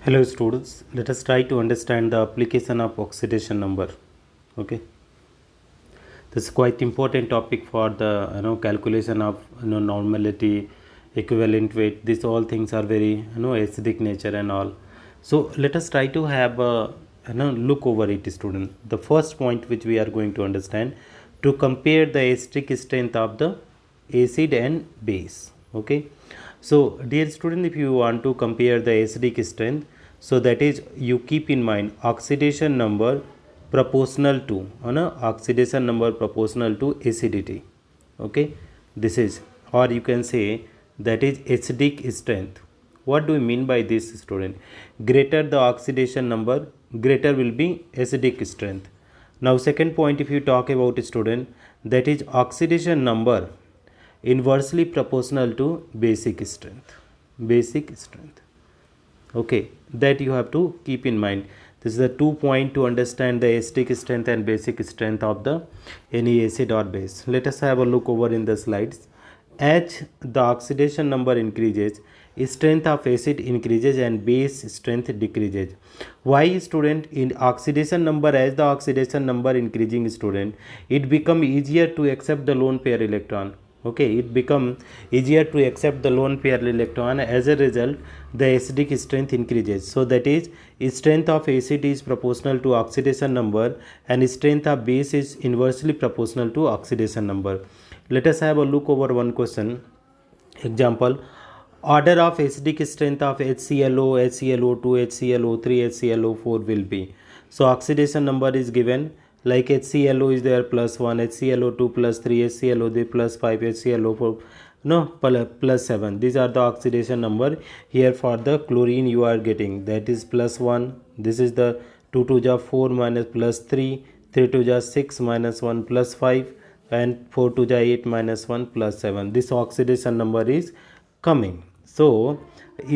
Hello students, let us try to understand the application of oxidation number. Okay, this is quite important topic for the calculation of normality, equivalent weight. These all things are very acidic nature and all. So let us try to have a look over it, student. The first point which we are going to understand, to compare the acidic strength of the acid and base. Okay, so dear student, if you want to compare the acidic strength, so that is you keep in mind oxidation number proportional to oxidation number proportional to acidity. Okay, this is, or you can say that is acidic strength. What do we mean by this, student? Greater the oxidation number, greater will be acidic strength. Now second point, if you talk about, student, that is oxidation number inversely proportional to basic strength. Basic strength. Okay, that you have to keep in mind. This is the 2 point to understand the acidic strength and basic strength of the any acid or base. Let us have a look over in the slides. As the oxidation number increases, strength of acid increases and base strength decreases. Why, student? In oxidation number, as the oxidation number increasing, student, it become easier to accept the lone pair electron. Okay, it become easier to accept the lone pair electron. As a result, the acidic strength increases. So that is, strength of acid is proportional to oxidation number and strength of base is inversely proportional to oxidation number. Let us have a look over one question. Example, order of acidic strength of HClO, HClO2, HClO3, HClO4 will be. So oxidation number is given, like HClO is there +1, HClO2 +3, HClO3 +5, HClO4 plus 7. These are the oxidation number. Here for the chlorine you are getting, that is +1. This is the 2 to the 4 minus +3, 3 to the 6 minus 1 +5, and 4 to the 8 minus 1 +7. This oxidation number is coming. So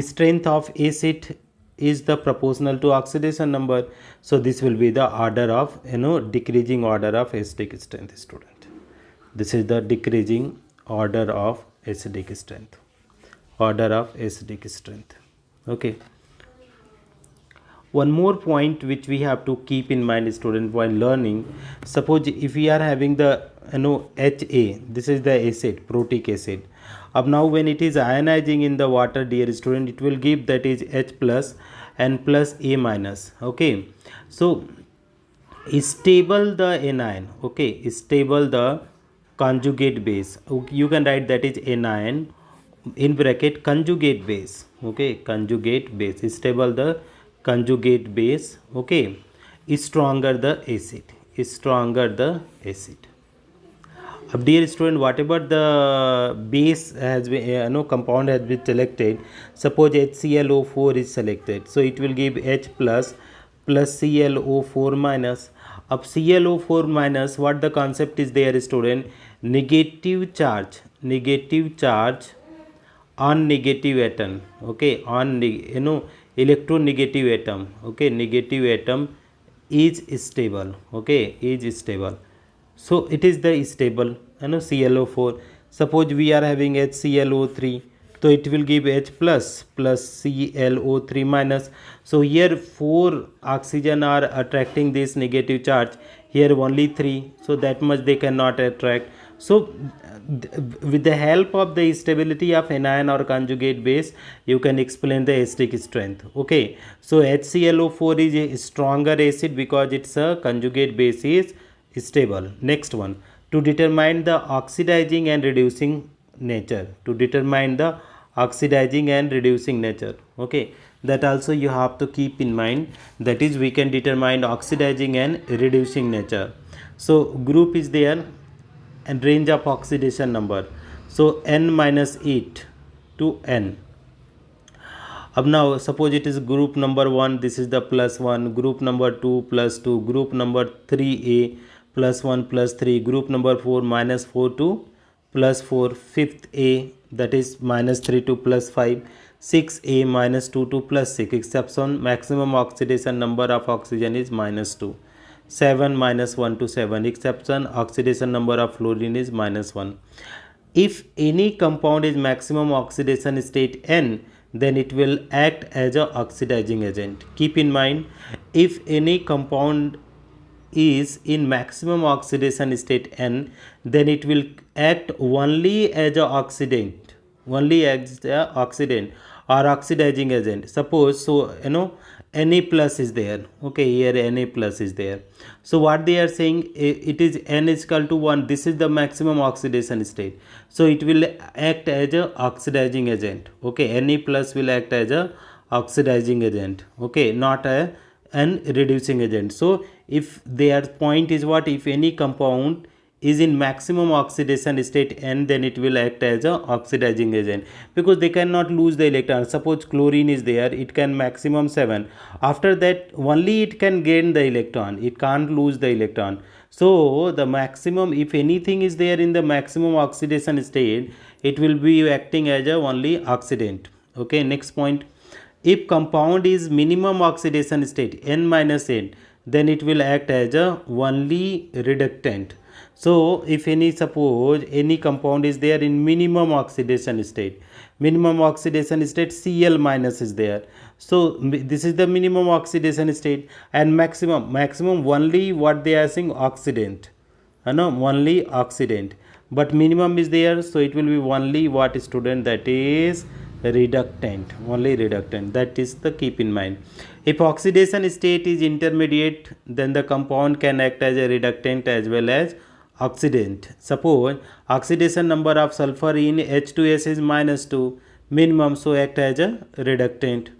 strength of acid is the proportional to oxidation number. So this will be the order of decreasing order of acidic strength, student. This is the decreasing order of acidic strength. Order of acidic strength. Okay. One more point which we have to keep in mind, student, while learning. Suppose if we are having the HA, this is the acid, protic acid. Now when it is ionizing in the water, dear student, it will give, that is H plus and plus A minus. Okay, so stable the anion. Okay, stable the conjugate base. Okay, you can write that is anion in bracket conjugate base. Okay, conjugate base, stable the conjugate base. Okay, stronger the acid, stronger the acid. Dear student, whatever the base has been compound has been selected, suppose HClO4 is selected, so it will give H plus ClO4 minus. Of ClO4 minus, what the concept is there, student? Negative charge on negative atom. Okay, on electronegative atom. Okay, negative atom is stable. Okay, is stable. So it is the stable ClO4. Suppose we are having HClO3, so it will give H plus ClO3 minus. So here 4 oxygen are attracting this negative charge, here only 3, so that much they cannot attract. So with the help of the stability of anion or conjugate base, you can explain the acidic strength. Okay, so HClO4 is a stronger acid because its a conjugate base is stable. Next one, to determine the oxidizing and reducing nature. To determine the oxidizing and reducing nature. Okay, that also you have to keep in mind. That is, we can determine oxidizing and reducing nature. So group is there and range of oxidation number. So n minus 8 to n. Now suppose it is group number 1, this is the +1, group number 2 +2, group number 3A +1 +3, group number 4 -4 to +4, 5th A, that is -3 to +5, 6A -2 to +6, exception maximum oxidation number of oxygen is -2, 7 -1 to 7, exception oxidation number of fluorine is -1. If any compound is maximum oxidation state N, then it will act as a oxidizing agent. Keep in mind, if any compound is in maximum oxidation state N, then it will act only as a oxidant, only as a oxidant or oxidizing agent. Suppose, so Na plus is there, okay, here Na plus is there. So what they are saying, it is N is equal to 1, this is the maximum oxidation state, so it will act as a oxidizing agent, okay. Na plus will act as a oxidizing agent, okay, not a an reducing agent. So if their point is what, if any compound is in maximum oxidation state N, then it will act as a oxidizing agent, because they cannot lose the electron. Suppose chlorine is there, it can maximum 7, after that only it can gain the electron, it can't lose the electron. So the maximum, if anything is there in the maximum oxidation state, it will be acting as a only oxidant, okay. Next point, if compound is minimum oxidation state N minus N, then it will act as a only reductant. So if any, suppose any compound is there in minimum oxidation state, Cl minus is there, so this is the minimum oxidation state, and maximum only what they are saying, oxidant, only oxidant, but minimum is there, so it will be only what, student, that is reductant, only reductant. That is the keep in mind. If oxidation state is intermediate, then the compound can act as a reductant as well as oxidant. Suppose oxidation number of sulfur in H2S is -2 minimum, so act as a reductant.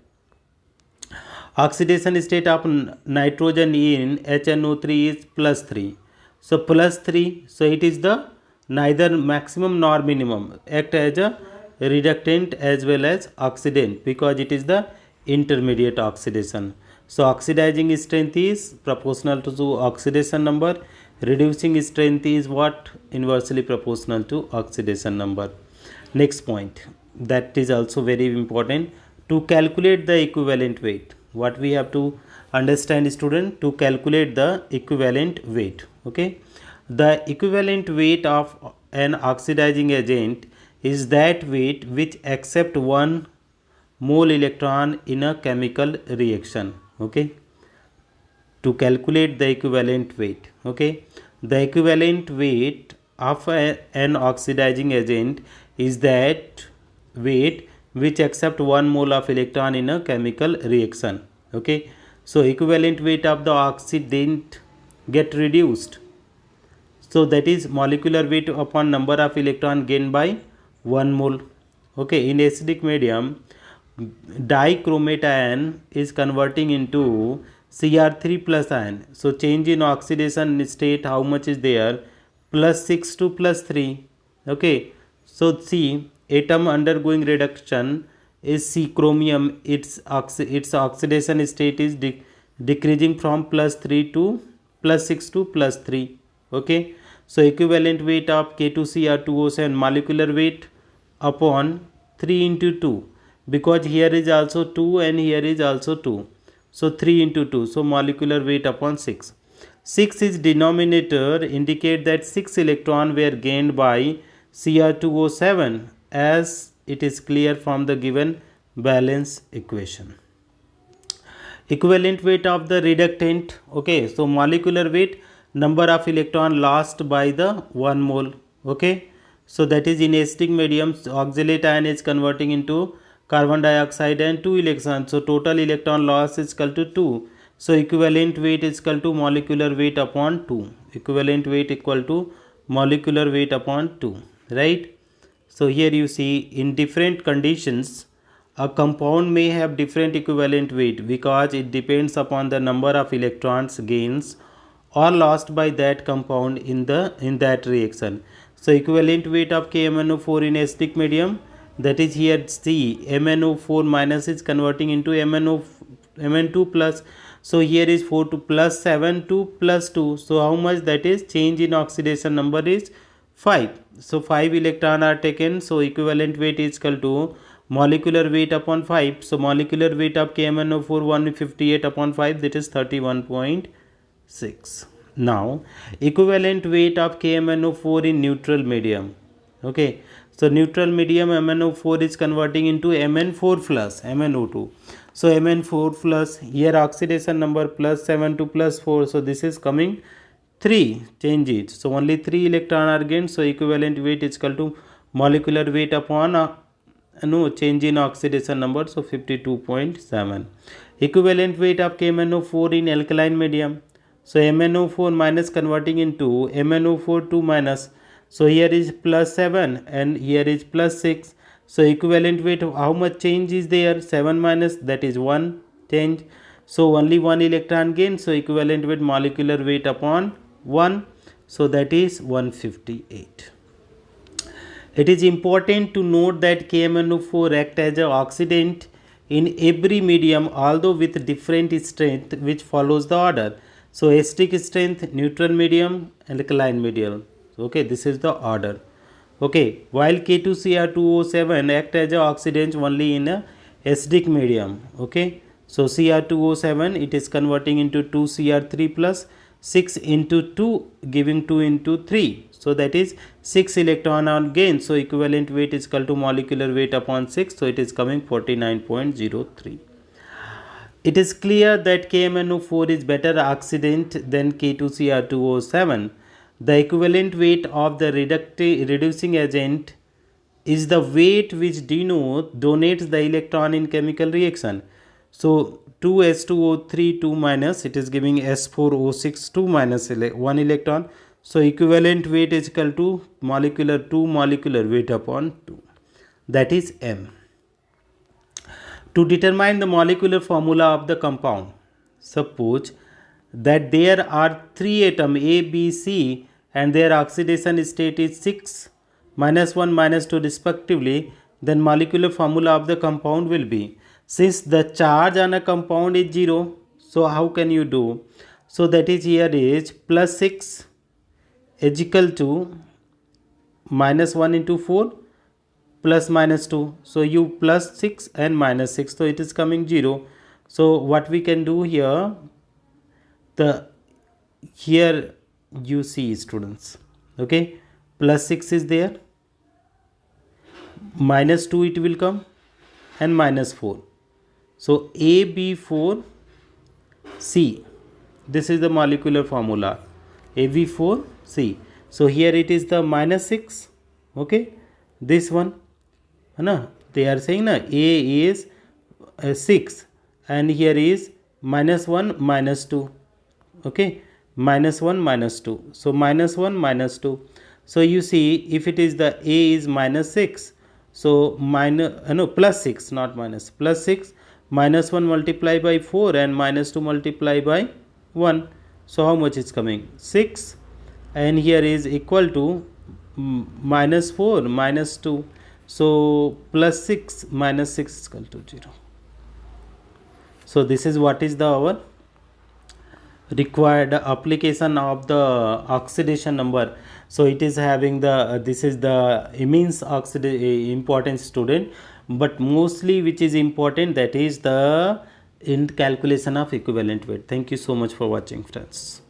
Oxidation state of nitrogen in HNO3 is +3, so +3, so it is the neither maximum nor minimum, act as a reductant as well as oxidant, because it is the intermediate oxidation. So oxidizing strength is proportional to oxidation number, reducing strength is what, inversely proportional to oxidation number. Next point, that is also very important, to calculate the equivalent weight. What we have to understand, student, to calculate the equivalent weight, okay. The equivalent weight of an oxidizing agent is that weight which accept 1 mole electron in a chemical reaction, okay. To calculate the equivalent weight, okay, the equivalent weight of an oxidizing agent is that weight which accept 1 mole of electron in a chemical reaction, okay. So equivalent weight of the oxidant get reduced, so that is molecular weight upon number of electron gained by 1 mole, okay. In acidic medium, dichromate ion is converting into Cr3 plus ion, so change in oxidation state, how much is there, +6 to +3, okay. So see, atom undergoing reduction is C chromium, its oxidation state is decreasing from +3 to +6 to +3, okay. So equivalent weight of K2Cr2O7 molecular weight upon 3 into 2, because here is also 2 and here is also 2, so 3 into 2, so molecular weight upon 6. 6 is denominator, indicate that 6 electron were gained by Cr2O7, as it is clear from the given balance equation. Equivalent weight of the reductant, okay, so molecular weight, number of electron lost by the 1 mole, okay. So that is in acidic medium, oxalate ion is converting into carbon dioxide and 2 electrons, so total electron loss is equal to 2, so equivalent weight is equal to molecular weight upon 2, equivalent weight equal to molecular weight upon 2, right. So here you see, in different conditions a compound may have different equivalent weight, because it depends upon the number of electrons gains or lost by that compound in that reaction. So equivalent weight of KMnO4 in acidic medium, that is here C, MnO4 minus is converting into Mn2 plus, so here is 4 to plus 7 to plus 2, so how much, that is change in oxidation number is 5, so 5 electron are taken, so equivalent weight is equal to molecular weight upon 5, so molecular weight of KMnO4 158 upon 5, that is 31.6. Now equivalent weight of KMnO4 in neutral medium, Okay, so neutral medium MnO4 is converting into Mn4 plus MnO2. So Mn4 plus, here oxidation number plus 7 to plus 4, so this is coming 3, change it. So only 3 electron are gained, so equivalent weight is equal to molecular weight upon no change in oxidation number, so 52.7. Equivalent weight of KMnO4 in alkaline medium. So MnO4 minus converting into MnO4 2 minus. So here is plus 7 and here is plus 6. So equivalent weight of how much change is there? 7 minus, that is 1 change. So only 1 electron gain. So equivalent weight molecular weight upon 1. So that is 158. It is important to note that KMnO4 act as an oxidant in every medium, although with different strength, which follows the order. So acidic strength, neutral medium, alkaline medium. Okay, this is the order. Okay, while K2Cr2O7 act as an oxidant only in a acidic medium. Okay, so Cr2O7 it is converting into 2Cr3 plus 6 into 2 giving 2 into 3. So that is 6 electron are gained. So equivalent weight is equal to molecular weight upon 6. So it is coming 49.03. It is clear that KMnO4 is better oxidant than K2Cr2O7. The equivalent weight of the reducing agent is the weight which donates the electron in chemical reaction. So 2s2o3 2 minus, it is giving s4o6 2 minus 1 electron. So equivalent weight is equal to molecular 2 molecular weight upon 2, that is m. To determine the molecular formula of the compound, suppose that there are 3 atoms A, B, C and their oxidation state is 6, minus 1, minus 2 respectively, then molecular formula of the compound will be, since the charge on a compound is 0, so how can you do? So that is, here is plus 6 is equal to minus 1 into 4 plus minus 2. So you plus 6 and minus 6, so it is coming 0. So what we can do here, here you see students, okay, plus 6 is there, minus 2 it will come and minus 4. So AB4C, this is the molecular formula, AB4C. So here it is the minus 6, okay, this one, they are saying A is 6 and here is minus 1 minus 2, okay, minus 1 minus 2, so minus 1 minus 2. So you see, if it is the A is minus 6, so plus 6, not minus, plus 6, minus 1 multiplied by 4 and minus 2 multiplied by 1. So how much is coming? 6, and here is equal to minus 4 minus 2. So plus 6 minus 6 is equal to 0. So this is what is the our required application of the oxidation number. So it is having the this is the immense important student, but mostly which is important, that is the in calculation of equivalent weight. Thank you so much for watching, friends.